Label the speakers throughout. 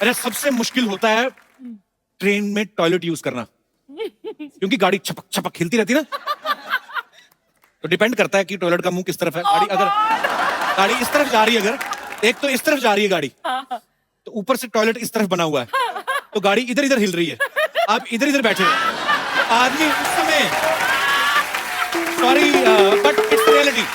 Speaker 1: अच्छा, सबसे मुश्किल होता है ट्रेन में टॉयलेट यूज करना, क्योंकि गाड़ी छपक छपक हिलती रहती है ना। तो डिपेंड करता है कि टॉयलेट का मुंह किस तरफ है। गाड़ी इस तरफ जा रही है, अगर एक तो इस तरफ जा रही है गाड़ी, तो ऊपर से टॉयलेट इस तरफ बना हुआ है, तो गाड़ी इधर इधर हिल रही है, आप इधर इधर बैठे हो। आदमी उस समय, sorry but it's reality.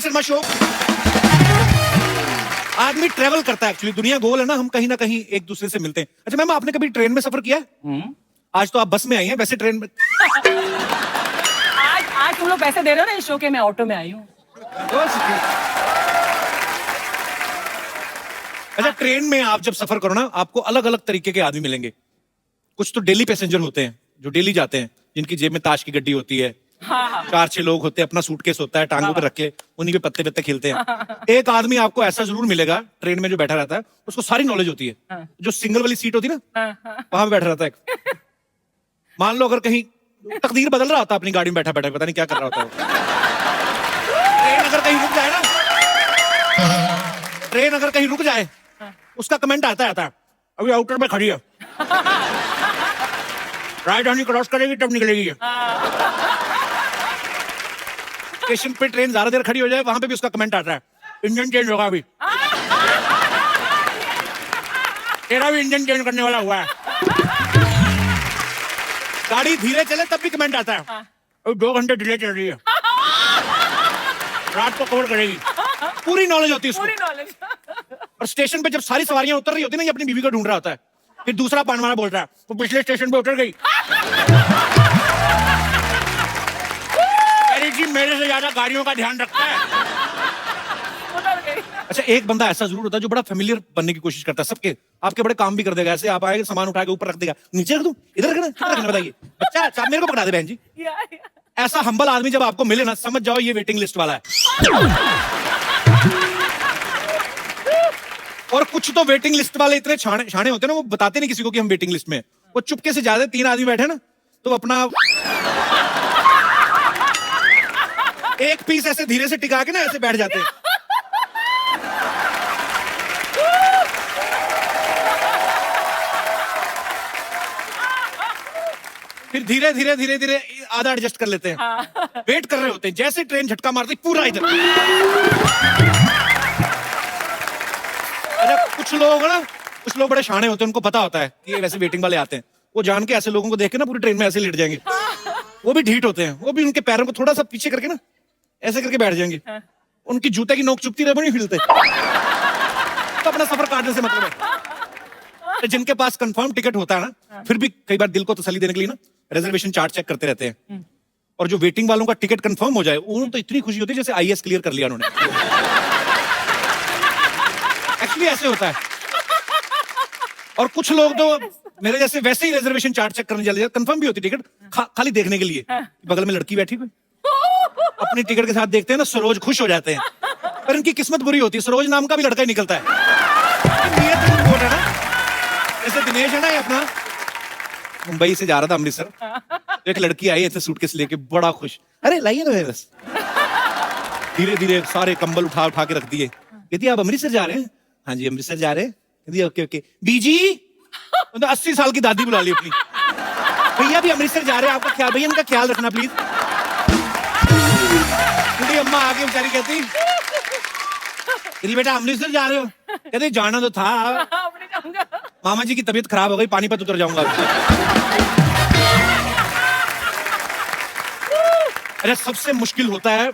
Speaker 1: Sharma show. आदमी ट्रेवल करता है, एक्चुअली दुनिया गोल है ना, हम कहीं ना कहीं एक दूसरे से मिलते हैं। अच्छा मैम, आपने कभी ट्रेन में सफर किया है? आज तो आप बस में आई हैं, वैसे ट्रेन में
Speaker 2: आज तुम लोग पैसे दे रहे हो ना इस शो के, मैं ऑटो में आई हूँ।
Speaker 1: अच्छा, ट्रेन में आप जब सफर करो ना, आपको अलग अलग तरीके के आदमी मिलेंगे। कुछ तो डेली पैसेंजर होते हैं जो डेली जाते हैं, जिनकी जेब में ताश की गड्डी होती है, 4-6 लोग होते हैं, अपना सूटकेस होता है टांगों पे रख के, उन्हीं पे पत्ते पत्ते खेलते हैं। एक आदमी आपको ऐसा जरूर मिलेगा ट्रेन में जो बैठा रहता है, उसको सारी नॉलेज होती है। जो सिंगल वाली सीट होती है ना, वहां पे बैठा रहता है। मान लो अगर कहीं तकदीर बदल रहा होता है, अपनी गाड़ी में बैठा बैठा पता नहीं क्या कर रहा होता है। ट्रेन अगर कहीं रुक जाए ना, ट्रेन अगर कहीं रुक जाए, उसका कमेंट आता है अभी आउटर में खड़ी है, राजधानी क्रॉस करेगी तब निकलेगी। स्टेशन पे ट्रेन ज्यादा देर खड़ी हो जाए, वहां पे भी उसका कमेंट आता है, इंजन चेंज होगा अभी, तेरा भी इंजन चेंज करने वाला हुआ है। गाड़ी धीरे चले तब भी कमेंट आता है, अभी 2 घंटे डिले चल रही है, रात को कवर करेगी। पूरी नॉलेज होती है उसको, पूरी नॉलेज। और स्टेशन पे जब सारी सवारियां उतर रही होती है ना, ये अपनी बीवी को ढूंढ रहा होता है, फिर दूसरा पानवाला बोल रहा है वो पिछले स्टेशन पे उतर गई। जी मेरे से ज्यादा गाड़ियों का ध्यान रखता है। अच्छा, एक बंदा ऐसा जरूर होता है जो बड़ा फेमिलियर बनने की कोशिश करता है सबके, आपके बड़े काम भी कर देगा। ऐसे आप आएंगे, सामान उठा के ऊपर रख देगा, नीचे रख दूं, इधर रखना, बताइए बच्चा, आप मेरे को पकड़ा दे बहन जी। ऐसा हम्बल आदमी जब आपको मिले ना, समझ जाओ ये वेटिंग लिस्ट वाला है। और कुछ तो वेटिंग लिस्ट वाले इतने छाने होते हैं ना, वो बताते नहीं किसी को कि हम वेटिंग लिस्ट में। वो चुपके से जाते, 3 आदमी बैठे ना, तो अपना एक पीस ऐसे धीरे से टिका के ना ऐसे बैठ जाते हैं। फिर धीरे धीरे धीरे धीरे आधा एडजस्ट कर लेते हैं। वेट कर रहे होते हैं, जैसे ट्रेन झटका मारती पूरा इधर। अरे कुछ लोग बड़े शाणे होते हैं, उनको पता होता है कि वैसे वेटिंग वाले आते हैं, वो जान के ऐसे लोगों को देख के ना पूरी ट्रेन में ऐसे लेट जाएंगे। वो भी ढीठ होते हैं, वो भी उनके पैरों को थोड़ा सा पीछे करके ना ऐसे करके बैठ जाएंगे। उनकी जूते की नोक चुपती रहे, नहीं हिलते, तो अपना सफर काटने से मतलब है। जिनके पास कंफर्म टिकट होता है ना, फिर भी कई बार दिल को तसल्ली देने के लिए ना रिजर्वेशन चार्ट चेक करते रहते हैं। और जो वेटिंग वालों का टिकट कंफर्म हो जाए, उन्हें तो इतनी खुशी होती है जैसे आईएएस क्लियर कर लिया उन्होंने। एक्चुअली ऐसे होता है। और कुछ लोग तो मेरे जैसे वैसे ही रिजर्वेशन चार्ट चेक करने चले जाते, कंफर्म भी होती टिकट, खाली देखने के लिए बगल में लड़की बैठी हुई, अपनी टिकट के साथ देखते हैं ना, सरोज खुश हो जाते हैं। पर इनकी किस्मत बुरी होती है, सरोज नाम का भी लड़का ही निकलता है। है ना, जैसे दिनेश है ना, ये अपना मुंबई से जा रहा था अमृतसर, तो एक लड़की आई ऐसे सूटकेस लेके, बड़ा खुश, अरे लाइए ना बस। धीरे धीरे सारे कंबल उठा उठा के रख दिए। कहती आप अमृतसर जा रहे हैं? हाँ जी अमृतसर जा रहे हैं। कहती ओके ओके। बीजी, तो 80 साल की दादी बुला ली अपनी, भैया भी अमृतसर जा रहे हैं, आपका ख्याल, भैया इनका ख्याल रखना प्लीज। अम्मा आके बेचारी कहती बेटा अमृतसर जा रहे हो? कहते जाना तो था, मामा जी की तबीयत खराब हो गई, पानीपत उतर जाऊंगा। अच्छा, सबसे मुश्किल होता है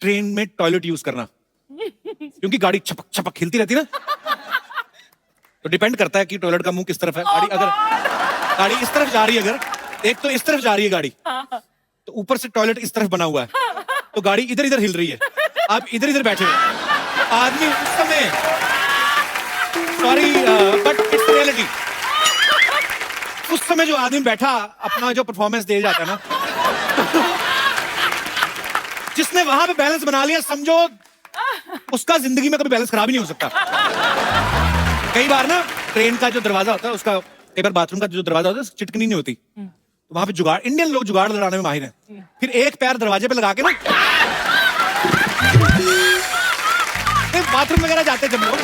Speaker 1: ट्रेन में टॉयलेट यूज करना, क्योंकि गाड़ी छपक छपक हिलती रहती है ना। तो डिपेंड करता है कि टॉयलेट का मुंह किस तरफ है। गाड़ी इस तरफ जा रही है, अगर एक तो इस तरफ जा रही है गाड़ी, तो ऊपर से टॉयलेट इस तरफ बना हुआ है, तो गाड़ी इधर इधर हिल रही है, आप इधर इधर बैठे हो। आदमी उस समय, सॉरी बट इट्स रियलिटी, उस समय जो आदमी बैठा अपना जो परफॉर्मेंस दे जाता है ना, जिसने वहां पे बैलेंस बना लिया, समझो उसका जिंदगी में कभी बैलेंस खराब ही नहीं हो सकता। कई बार ना ट्रेन का जो दरवाजा होता है उसका, कई बार बाथरूम का जो दरवाजा होता है चिटकनी नहीं होती, तो वहां पे जुगाड़, इंडियन लोग जुगाड़ लड़ाने में माहिर हैं। फिर एक पैर दरवाजे पे लगा के ना बाथरूम वगैरह जाते हैं जब लोग,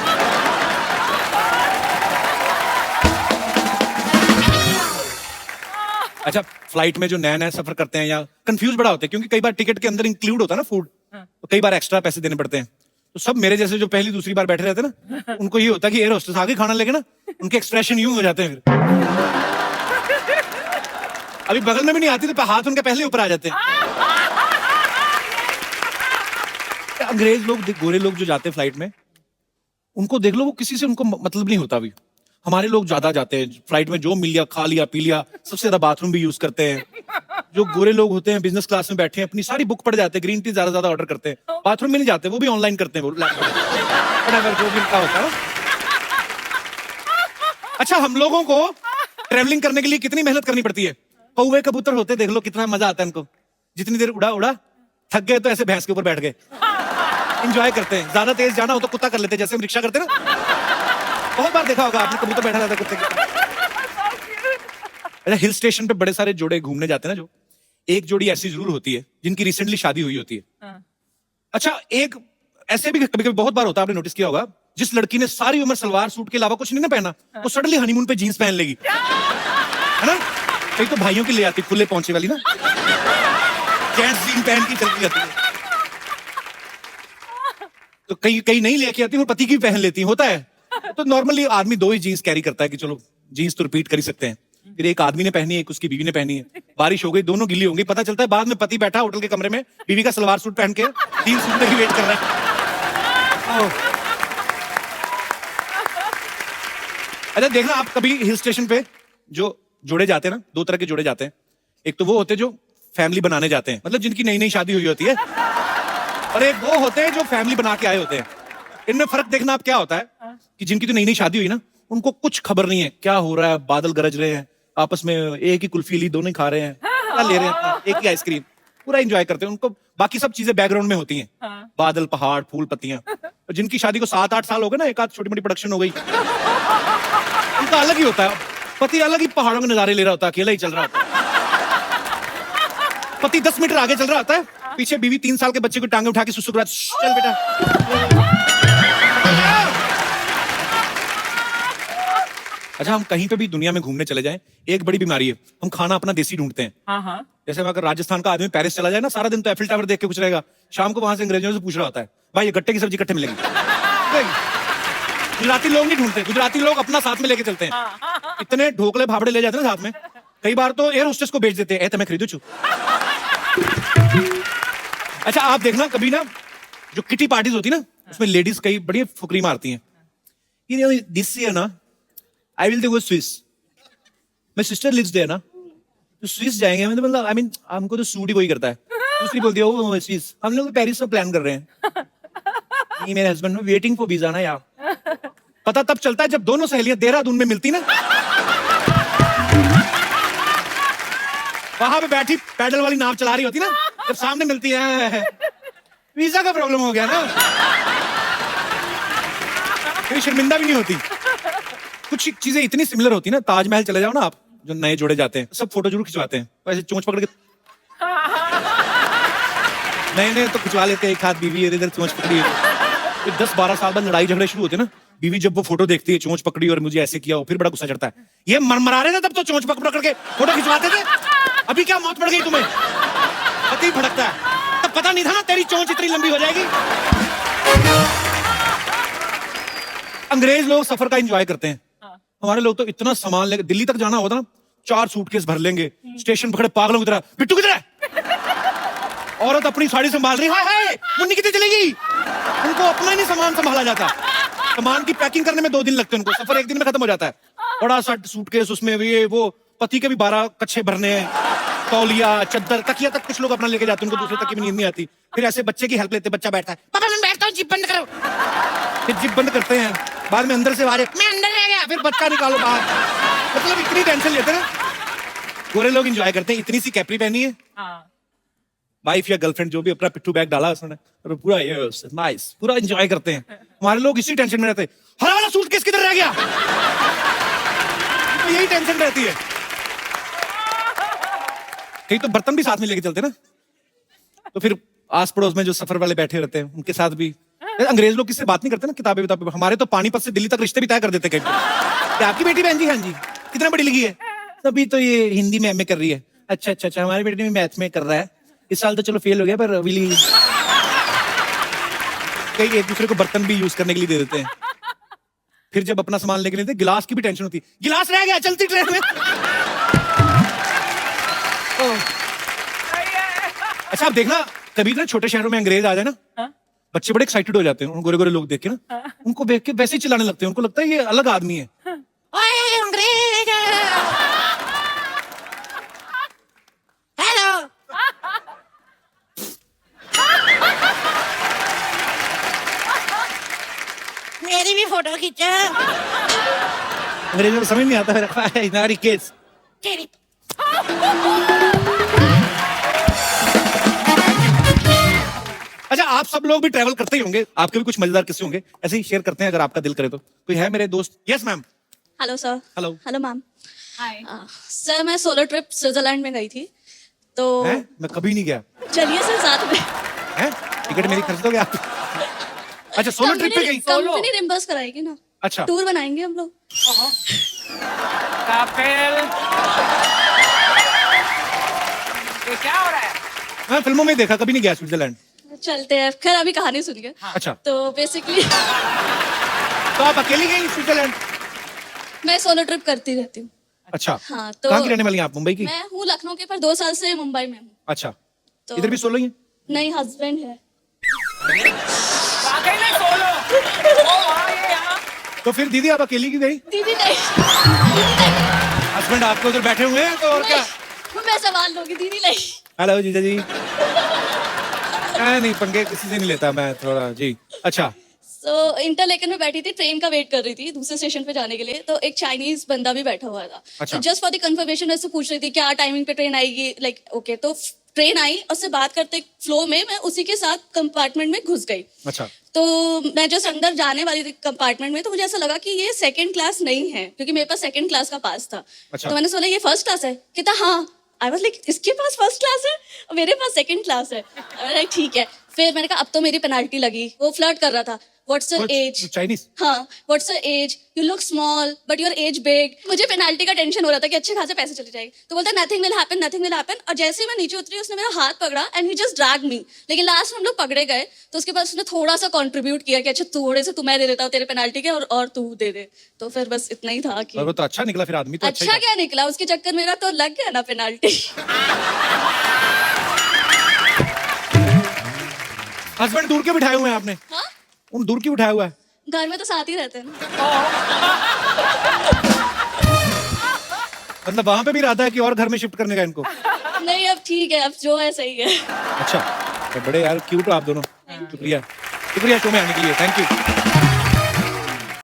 Speaker 1: अच्छा फ्लाइट में जो नया नया सफर करते हैं या कंफ्यूज बड़ा होते हैं, क्योंकि कई बार टिकट के अंदर इंक्लूड होता है ना फूड, तो कई बार एक्स्ट्रा पैसे देने पड़ते हैं। तो सब मेरे जैसे जो पहली दूसरी बार बैठे रहते हैं ना, उनको ये होता है कि एयर होस्टेस आगे खाना लेके ना उनके एक्सप्रेशन यूं हो जाते हैं, फिर अभी बगल में भी नहीं आती तो हाथ उनके पहले ऊपर आ जाते हैं। अंग्रेज लोग, गोरे लोग जो जाते हैं फ्लाइट में, उनको देख लो, वो किसी से उनको मतलब नहीं होता। अभी हमारे लोग ज्यादा जाते हैं फ्लाइट में, जो मिल लिया खा लिया पी लिया, सबसे ज्यादा बाथरूम भी यूज करते हैं। जो गोरे लोग होते हैं बिजनेस क्लास में बैठे हैं, अपनी सारी बुक पढ़ जाते हैं, ग्रीन टी ज्यादा ऑर्डर करते हैं, बाथरूम में नहीं जाते, वो भी ऑनलाइन करते हैं, वो लैपटॉप जो भी इनका होता है। अच्छा, हम लोगों को ट्रेवलिंग करने के लिए कितनी मेहनत करनी पड़ती है। कौवे कबूतर होते देख लो, कितना मजा आता है इनको, जितनी देर उड़ा उड़ा थक गए तो ऐसे भैंस के ऊपर बैठ गए, एंजॉय करते हैं। ज्यादा तेज जाना हो तो कुत्ता कर लेते हैं, जैसे हम रिक्शा करते हैं ना, बहुत बार देखा होगा आपने, कबूतर बैठा रहता है कुत्ते के ऊपर। हिल स्टेशन पे बड़े सारे जोड़े घूमने जाते हैं ना, जो एक जोड़ी ऐसी जरूर होती है जिनकी रिसेंटली शादी हुई होती है। अच्छा, एक ऐसे भी कभी कभी बहुत बार होता है, आपने नोटिस किया होगा, जिस लड़की ने सारी उम्र सलवार सूट के अलावा कुछ नहीं ना पहना, वो सडनली हनीमून पे जीन्स पहन लेगी, है ना। कई तो भाइयों की ले आती खुले पहुंचे वाली ना, जेंट्स जीन पहन के चलती जाती है। तो कई कई नहीं लेके आती, वो पति की पहन लेती होता है। तो नॉर्मली आदमी दो ही जीन्स कैरी करता है कि चलो जीन्स तो रिपीट कर ही सकते हैं। फिर एक आदमी ने पहनी है, एक उसकी बीवी ने पहनी है, बारिश हो गई, दोनों गिली होंगी, पता चलता है बाद में पति बैठा होटल के कमरे में, बीवी का सलवार सूट पहन के 3 सूट की वेट कर रहा है। अच्छा देखना आप कभी हिल स्टेशन पे जो जोड़े जाते हैं ना, 2 तरह के जोड़े जाते हैं। एक तो वो होते हैं जो फैमिली बनाने जाते हैं, मतलब जिनकी नई नई शादी हुई होती है, और एक वो होते हैं जो फैमिली बना के आए होते हैं। इनमें फर्क देखना आप क्या होता है कि जिनकी तो नई नई शादी हुई ना, उनको कुछ खबर नहीं है क्या हो रहा है, बादल गरज रहे हैं, आपस में एक ही कुल्फी ली, दोनों ही खा रहे हैं, क्या ले रहे हैं, एक ही आइसक्रीम, पूरा एंजॉय करते हैं। उनको बाकी सब चीजें बैकग्राउंड में होती हैं, बादल पहाड़ फूल पत्तियां। और जिनकी शादी को 7-8 साल हो गए ना, एक आध छोटी मोटी प्रोडक्शन हो गई, उनका अलग ही होता है। पति अलग ही पहाड़ों के नजारे ले रहा होता है, अकेला ही चल रहा होता है। पति 10 मीटर आगे चल रहा होता है, पीछे बीवी 3 साल के बच्चे को टांगे उठा के सुसु करा, चल बेटा। अच्छा, हम कहीं पे भी दुनिया में घूमने चले जाएं, एक बड़ी बीमारी है, हम खाना अपना देसी ढूंढते हैं। जैसे अगर राजस्थान का आदमी पेरिस चला जाए ना, सारा दिन तो एफिल टावर देख के कुछ रहेगा, शाम को वहां से अंग्रेजों से पूछ रहा होता है, भाई ये गट्टे की सब्जी कट्टे मिलेगी। गुजराती लोग नहीं ढूंढते, गुजराती लोग अपना साथ में लेके चलते हैं, इतने ढोकले भावड़े ले जाते हैं ना साथ में, कई बार तो एयर होस्टेस को बेच देते हैं, मैं खरीदू छू। अच्छा आप देखना कभी ना, जो किटी पार्टीज होती है ना, उसमें लेडीज कई बड़ी फुकरी मारती हैं, ये दिस ईयर ना I will go Swiss, my sister lives there ना, तो स्विस जाएंगे, मतलब आई मीन हमको तो सूट ही कोई करता है। दूसरी बोलती है वो स्विस, हम लोग पेरिस का प्लान कर रहे हैं। ये मेरे हस्बैंड वेटिंग फॉर वीजा ना यार। पता तब चलता है जब दोनों सहेलियां देहरादून में मिलती ना, वहां पे बैठी पैडल वाली नाव चला रही होती ना, जब सामने मिलती है, वीजा का प्रॉब्लम हो गया ना, कोई शर्मिंदा भी नहीं होती। कुछ चीजें इतनी सिमिलर होती ना, ताजमहल चले जाओ ना आप, जो नए जोड़े जाते हैं सब फोटो जरूर खिंचवाते हैं, वैसे चोंच पकड़ के नए तो खिंचवा लेते हैं, एक हाथ बीवी इधर चोंच पकड़ी है। 10-12 साल बाद लड़ाई झगड़े शुरू होते हैं ना, बीवी जब वो फोटो देखती है, चोंच पकड़ी और मुझे ऐसे किया, फिर बड़ा गुस्सा चढ़ता है, ये मरमरा रहे थे तब तो चोंच पकड़ करके फोटो खिंचवाते थे, अभी क्या मौत पड़ गई तुम्हें। पति भड़कता है, तब पता नहीं था ना तेरी चोंच इतनी लंबी हो जाएगी। अंग्रेज लोग सफर का एंजॉय करते हैं, हमारे लोग तो इतना सामान लेके, दिल्ली तक जाना होता ना, 4 सूटकेस भर लेंगे, स्टेशन पकड़े पागलों की तरह, बिट्टू किधर है, औरत अपनी साड़ी संभाल रही है, मुन्नी कितनी चलेगी, उनको अपना ही नहीं सामान संभाला जाता। सामान की पैकिंग करने में 2 दिन लगते हैं उनको, सफर 1 दिन में खत्म हो जाता है। बड़ा सा सूटकेस, उसमें भी वो पति के भी 12 कच्छे भरने हैं, तौलिया चद्दर तकिया तक कुछ लोग अपना लेके जाते हैं, उनको दूसरे तक की नींद नहीं आती। फिर ऐसे बच्चे की हेल्प लेते, बच्चा बैठता है, पापा मैं बैठता हूँ, जिप बंद करो, फिर जिप बंद करते हैं, बाद में अंदर से आ रहे, मैं अंदर रह गया, फिर बच्चा निकालो बाहर, मतलब इतनी टेंशन लेते हैं। गोरे लोग एंजॉय करते हैं, इतनी सी कैपरी पहनी है, वाइफ या गर्लफ्रेंड जो भी अपना पिट्ठू बैग डाला उसने और पूरा ये नाइस पूरा एंजॉय करते हैं। हमारे लोग इसी टेंशन में रहते हैं, हरा वाला सूटकेस किधर रह गया, तो यही टेंशन रहती है। कहीं तो बर्तन भी साथ में लेके चलते ना, तो फिर आस पड़ोस में जो सफर वाले बैठे रहते हैं उनके साथ भी। अंग्रेज लोग किससे बात नहीं करते ना, किताबें विताबें। हमारे तो पानीपत से दिल्ली तक रिश्ते भी तय कर देते कहीं पे। क्या आपकी बेटी बहन जी? हाँ जी। कितना बड़ी लगी है? अभी तो ये हिंदी में एमए कर रही है। अच्छा अच्छा अच्छा, हमारी बेटी भी मैथ में कर रहा है, इस साल तो चलो फेल हो गया, पर अभी कई एक दूसरे को बर्तन भी यूज करने के लिए दे देते हैं। फिर जब अपना सामान लेके लेते गिलास की भी टेंशन होती है, गिलास रह गया चलती ट्रेन में। अच्छा आप देखना कभी ना छोटे शहरों में अंग्रेज आ जाए ना, बच्चे बड़े एक्साइटेड हो जाते हैं उन गोरे गोरे लोग देख के ना, उनको देख के वैसे ही चिल्लाने लगते हैं, उनको लगता है ये अलग आदमी है। ओए अंग्रेज, हेलो। मेरी भी फोटो खींचा। अंग्रेजों को समझ नहीं आता है हमारी केस। अच्छा आप सब लोग भी ट्रैवल करते ही होंगे, आपके भी कुछ मजेदार किस्से होंगे, ऐसे ही शेयर करते हैं अगर आपका दिल करे तो। कोई है मेरे दोस्त? Yes ma'am.
Speaker 3: Hello sir.
Speaker 1: Hello.
Speaker 3: Hello ma'am.
Speaker 2: Hi.
Speaker 3: Sir मैं सोलो ट्रिप स्विट्जरलैंड में गई थी तो
Speaker 1: हैं? मैं कभी नहीं गया।
Speaker 3: चलिए सर साथ में।
Speaker 1: हैं? टिकट मेरी खर्च दोगे आप? अच्छा सोलो ट्रिप पे गई?
Speaker 3: कंपनी रिम्बर्स कराएगी ना।
Speaker 1: अच्छा।
Speaker 3: टूर बनाएंगे हम लोग।
Speaker 2: कपिल, ये क्या हो रहा है?
Speaker 1: मैं फिल्मों में देखा, कभी नहीं गया स्विट्जरलैंड।
Speaker 3: चलते हैं, खैर अभी कहानी सुनिए।
Speaker 1: अच्छा।
Speaker 3: तो बेसिकली
Speaker 1: तो आप अकेली गई स्विट्जरलैंड?
Speaker 3: मैं सोलो ट्रिप करती रहती हूँ।
Speaker 1: अच्छा।
Speaker 3: हाँ तो
Speaker 1: कहाँ की रहने वाली हैं आप? मुंबई की?
Speaker 3: मैं हूँ लखनऊ के, पर 2 साल से मुंबई में हूँ।
Speaker 1: अच्छा।
Speaker 3: तो
Speaker 1: इधर भी सोलो ही है?
Speaker 3: नहीं, हस्बैंड है।
Speaker 2: वाकई में सोलो। ओ हाँ, ये यहाँ।
Speaker 1: तो फिर दीदी आप अकेली की गई?
Speaker 3: दीदी नहीं।
Speaker 1: हस्बैंड आपके उधर बैठे हुए हैं तो और क्या?
Speaker 3: मैं संभाल लूंगी, दीदी नहीं।
Speaker 1: हेलो जीजा जी। नहीं पंगे किसी से नहीं लेता मैं थोड़ा जी। अच्छा।
Speaker 3: तो इंटरलेकन में बैठी थी, ट्रेन का वेट कर रही थी दूसरे स्टेशन पे जाने के लिए, तो एक चाइनीज बंदा भी बैठा हुआ था।
Speaker 1: अच्छा।
Speaker 3: तो जस्ट फॉर द कंफर्मेशन मैं पूछ रही थी क्या टाइमिंग पे ट्रेन आएगी, लाइक ओके। तो ट्रेन आई, उससे बात करते फ्लो में मैं उसी के साथ कंपार्टमेंट में घुस गई।
Speaker 1: अच्छा।
Speaker 3: तो मैं जस्ट अंदर जाने वाली थी कंपार्टमेंट में, तो मुझे ऐसा लगा कि ये सेकंड क्लास नहीं है, क्योंकि मेरे पास सेकंड क्लास का पास था।
Speaker 1: अच्छा।
Speaker 3: तो मैंने सोचा ये फर्स्ट क्लास है, कहता हाँ। आई वाज लाइक इसके पास फर्स्ट क्लास है और मेरे पास सेकंड क्लास है। लाइक ठीक है। फिर मैंने कहा अब तो मेरी पेनाल्टी लगी। वो फ्लर्ट कर रहा था, व्हाट्स योर एज?
Speaker 1: चाइनीज?
Speaker 3: हाँ, what's your age? You look small but your age big. मुझे पेनाल्टी का टेंशन हो रहा था कि अच्छे खासे पैसे चले जाएंगे। तो बोलता nothing will happen, nothing will happen. और जैसे ही मैं नीचे उतरी उसने मेरा हाथ पकड़ा एंड ही जस्ट ड्रैग मी। लेकिन लास्ट में हम लोग पकड़े गए, तो उसके बाद उसने थोड़ा सा कंट्रीब्यूट किया कि अच्छा थोड़े से मैं दे देता हूँ तेरे पेनाल्टी के, और तू दे दे। तो फिर बस इतना ही था कि
Speaker 1: और वो तो अच्छा निकला, फिर आदमी तो अच्छा ही
Speaker 3: अच्छा
Speaker 1: था।
Speaker 3: क्या निकला, उसके चक्कर मेरा तो लग गया ना पेनाल्टी।
Speaker 1: हस्बैंड दूर के बिठाए हुए हैं आपने?
Speaker 3: हाँ,
Speaker 1: उन दूर की बिठाया हुआ है?
Speaker 3: घर में तो साथ ही रहते हैं ना।
Speaker 1: मतलब वहां पे भी इरादा है कि और घर में शिफ्ट करने का इनको?
Speaker 3: नहीं अब ठीक है, अब जो है सही है।
Speaker 1: अच्छा। तो बड़े यार क्यूट हो आप दोनों। शुक्रिया शुक्रिया शो में आने के लिए, थैंक यू।